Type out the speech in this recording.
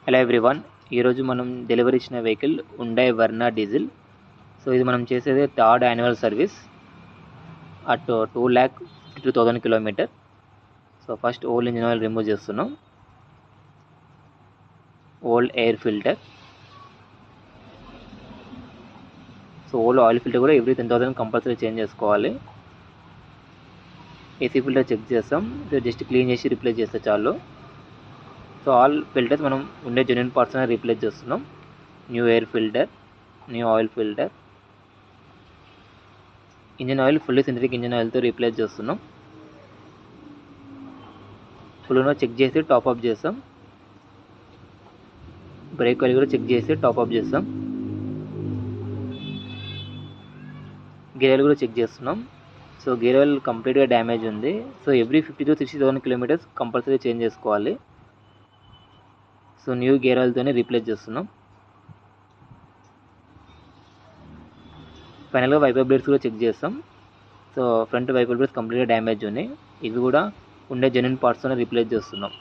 Hello everyone, ఈరోజు మనం delivery ఇచ్చిన vehicle Hyundai Verna diesel. So ఇది మనం చేసేది third annual service at 2,52,000 kilometre. So first old engine oil remove చేస్తున్నాం, old air filter. So old oil filter కూడా every 10,000 compulsory change చేసుకోవాలి. AC filter check చేస్తాం, జస్ట్ క్లీన్ చేసి replace చేస్తే చాలు. సో ఆల్ ఫిల్టర్స్ మనం ఉండే జెన్యున్ పార్ట్స్ రీప్లేస్ చేస్తున్నాం. New air filter, new oil filter, engine oil fully synthetic engine ఆయిల్తో రీప్లేస్ చేస్తున్నాం. ఫుల్గా చెక్ చేసి టాప్ అప్ చేస్తాం. బ్రేక్ ఆయిల్ కూడా చెక్ చేసి టాప్ అప్ చేస్తాం. గేర్ ఆయిల్ కూడా చెక్ చేస్తున్నాం. సో గేర్ ఆయిల్ కంప్లీట్గా డ్యామేజ్ ఉంది. So every 50 to 60,000 kilometres compulsory change చేసుకోవాలి. సో న్యూ గేర్ ఆయిల్తోనే రీప్లేస్ చేస్తున్నాం. ఫైనల్గా వైపర్ బ్లేడ్స్ కూడా చెక్ చేస్తాం. సో ఫ్రంట్ వైపర్ బ్లేడ్స్ కంప్లీట్గా డ్యామేజ్ ఉన్నాయి. ఇవి కూడా ఉండే జెన్యున్ పార్ట్స్తోనే రీప్లేస్ చేస్తున్నాం.